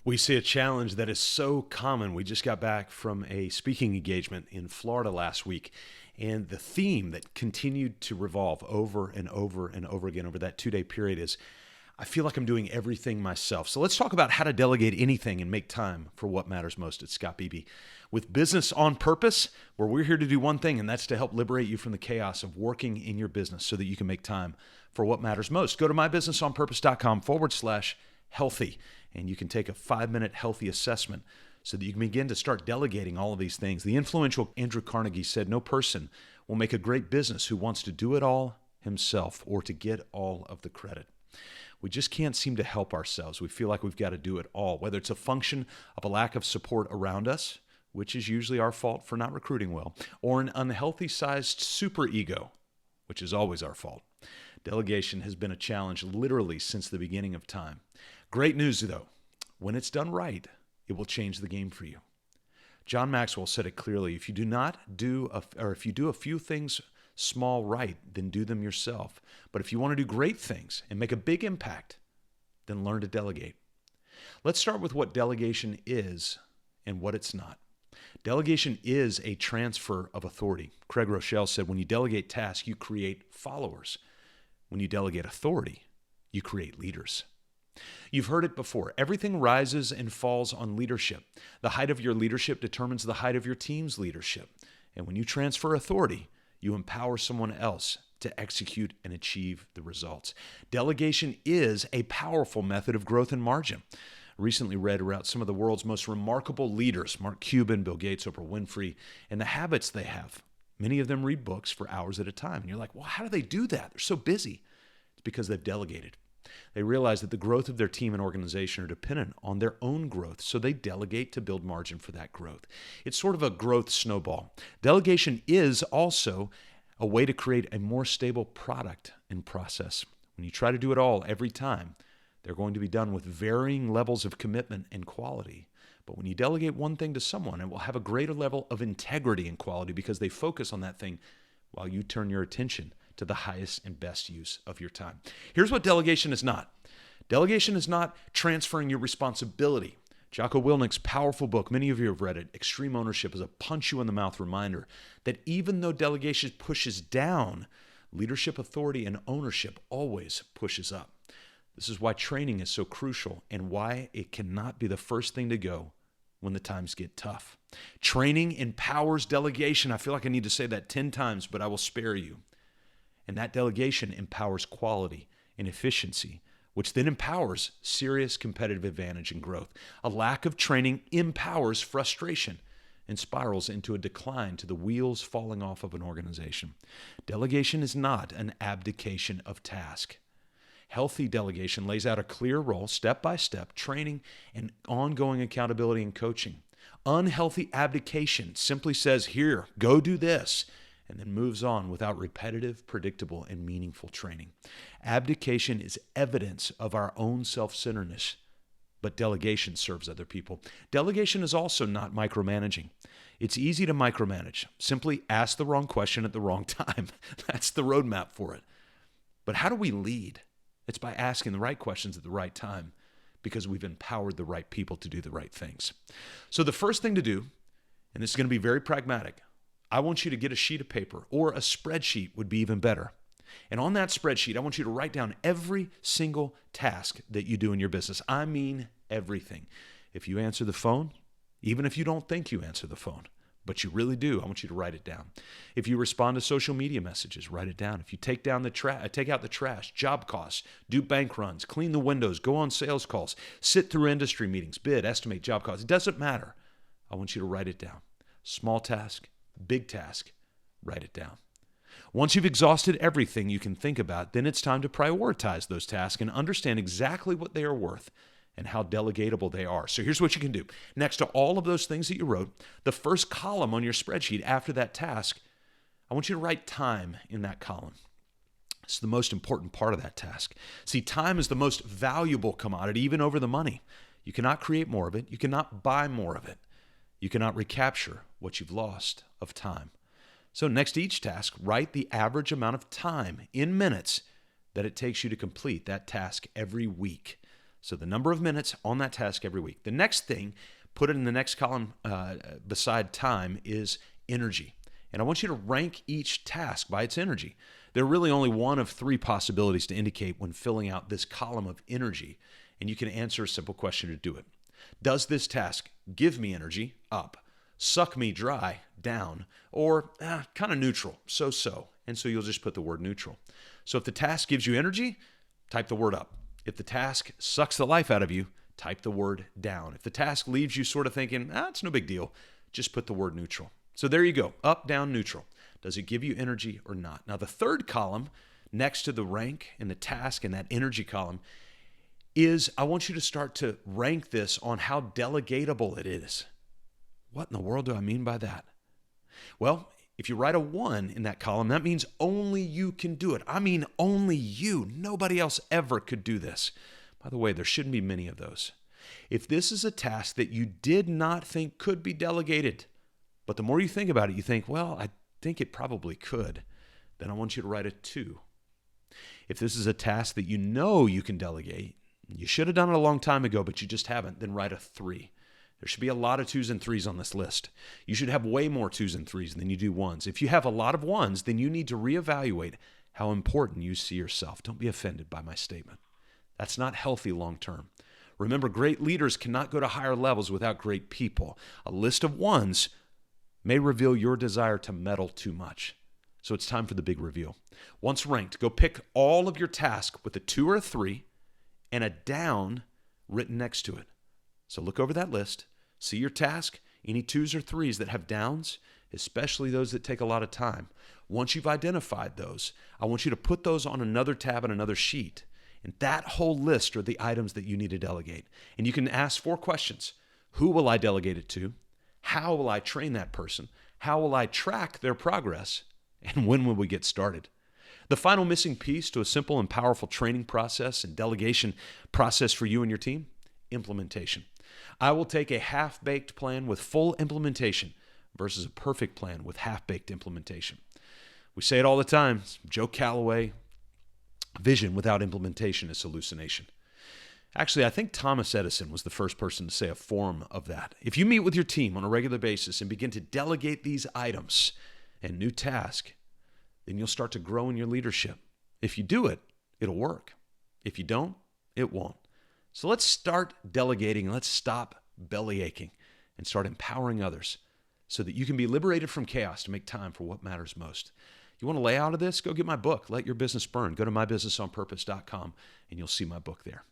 We see a challenge that is so common. We just got back from a speaking engagement in Florida last week, and the theme that continued to revolve over and over and over again over that 2-day period is, I feel like I'm doing everything myself. So let's talk about how to delegate anything and make time for what matters most. It's Scott Beebe with Business on Purpose, where we're here to do one thing, and that's to help liberate you from the chaos of working in your business so that you can make time for what matters most. Go to mybusinessonpurpose.com/healthy, and you can take a 5-minute healthy assessment so that you can begin to start delegating all of these things. The influential Andrew Carnegie said, "No person will make a great business who wants to do it all himself or to get all of the credit." We just can't seem to help ourselves. We feel like we've got to do it all, whether it's a function of a lack of support around us, which is usually our fault for not recruiting well, or an unhealthy-sized superego, which is always our fault. Delegation has been a challenge literally since the beginning of time. Great news, though. When it's done right, it will change the game for you. John Maxwell said it clearly. If you do a few things small right, then do them yourself. But if you want to do great things and make a big impact, then learn to delegate. Let's start with what delegation is and what it's not. Delegation is a transfer of authority. Groeschel said, when you delegate tasks, you create followers. When you delegate authority, you create leaders. You've heard it before. Everything rises and falls on leadership. The height of your leadership determines the height of your team's leadership. And when you transfer authority, you empower someone else to execute and achieve the results. Delegation is a powerful method of growth and margin. Recently read about some of the world's most remarkable leaders, Mark Cuban, Bill Gates, Oprah Winfrey, and the habits they have. Many of them read books for hours at a time. And you're like, well, how do they do that? They're so busy. It's because they've delegated. They realize that the growth of their team and organization are dependent on their own growth, so they delegate to build margin for that growth. It's sort of a growth snowball. Delegation is also a way to create a more stable product and process. When you try to do it all every time, they're going to be done with varying levels of commitment and quality. But when you delegate one thing to someone, it will have a greater level of integrity and quality because they focus on that thing while you turn your attention to the highest and best use of your time. Here's what delegation is not. Delegation is not transferring your responsibility. Jocko Willnick's powerful book, many of you have read it, Extreme Ownership, is a punch-you-in-the-mouth reminder that even though delegation pushes down, leadership, authority, and ownership always pushes up. This is why training is so crucial and why it cannot be the first thing to go when the times get tough. Training empowers delegation. I feel like I need to say that 10 times, but I will spare you. And that delegation empowers quality and efficiency, which then empowers serious competitive advantage and growth. A lack of training empowers frustration and spirals into a decline to the wheels falling off of an organization. Delegation is not an abdication of task. Healthy delegation lays out a clear role, step-by-step, training and ongoing accountability and coaching. Unhealthy abdication simply says, here, go do this, and then moves on without repetitive, predictable, and meaningful training. Abdication is evidence of our own self-centeredness, but delegation serves other people. Delegation is also not micromanaging. It's easy to micromanage. Simply ask the wrong question at the wrong time. That's the roadmap for it. But how do we lead? It's by asking the right questions at the right time because we've empowered the right people to do the right things. So the first thing to do, and this is going to be very pragmatic, I want you to get a sheet of paper, or a spreadsheet would be even better. And on that spreadsheet, I want you to write down every single task that you do in your business. I mean everything. If you answer the phone, even if you don't think you answer the phone, but you really do, I want you to write it down. If you respond to social media messages, write it down. If you take out the trash, job costs, do bank runs, clean the windows, go on sales calls, sit through industry meetings, bid, estimate job costs, it doesn't matter. I want you to write it down. Small task, big task, write it down. Once you've exhausted everything you can think about, then it's time to prioritize those tasks and understand exactly what they are worth and how delegatable they are. So here's what you can do. Next to all of those things that you wrote, the first column on your spreadsheet after that task, I want you to write time in that column. It's the most important part of that task. See, time is the most valuable commodity, even over the money. You cannot create more of it. You cannot buy more of it. You cannot recapture what you've lost of time. So next to each task, write the average amount of time in minutes that it takes you to complete that task every week. So the number of minutes on that task every week. The next thing, put it in the next column beside time, is energy. And I want you to rank each task by its energy. There are really only one of three possibilities to indicate when filling out this column of energy, and you can answer a simple question to do it. Does this task give me energy? Up. Suck me dry? Down. Or kind of neutral? So-so. And so you'll just put the word neutral. So if the task gives you energy, type the word up. If the task sucks the life out of you, type the word down. If the task leaves you sort of thinking, it's no big deal, just put the word neutral. So there you go, up, down, neutral. Does it give you energy or not? Now the third column next to the rank and the task and that energy column is, I want you to start to rank this on how delegatable it is. What in the world do I mean by that? Well, if you write a 1 in that column, that means only you can do it. I mean only you. Nobody else ever could do this. By the way, there shouldn't be many of those. If this is a task that you did not think could be delegated, but the more you think about it, you think, well, I think it probably could, then I want you to write a 2. If this is a task that you know you can delegate, you should have done it a long time ago, but you just haven't, then write a 3. There should be a lot of 2s and 3s on this list. You should have way more 2s and 3s than you do 1s. If you have a lot of 1s, then you need to reevaluate how important you see yourself. Don't be offended by my statement. That's not healthy long term. Remember, great leaders cannot go to higher levels without great people. A list of 1s may reveal your desire to meddle too much. So it's time for the big reveal. Once ranked, go pick all of your tasks with a 2 or a 3 and a down written next to it. So look over that list, see your task, any 2s or 3s that have downs, especially those that take a lot of time. Once you've identified those, I want you to put those on another tab and another sheet. And that whole list are the items that you need to delegate. And you can ask 4 questions. Who will I delegate it to? How will I train that person? How will I track their progress? And when will we get started? The final missing piece to a simple and powerful training process and delegation process for you and your team: implementation. I will take a half-baked plan with full implementation versus a perfect plan with half-baked implementation. We say it all the time. Joe Calloway, vision without implementation is hallucination. Actually, I think Thomas Edison was the first person to say a form of that. If you meet with your team on a regular basis and begin to delegate these items and new tasks, then you'll start to grow in your leadership. If you do it, it'll work. If you don't, it won't. So let's start delegating. Let's stop belly aching and start empowering others so that you can be liberated from chaos to make time for what matters most. You want to lay out of this? Go get my book, Let Your Business Burn. Go to mybusinessonpurpose.com and you'll see my book there.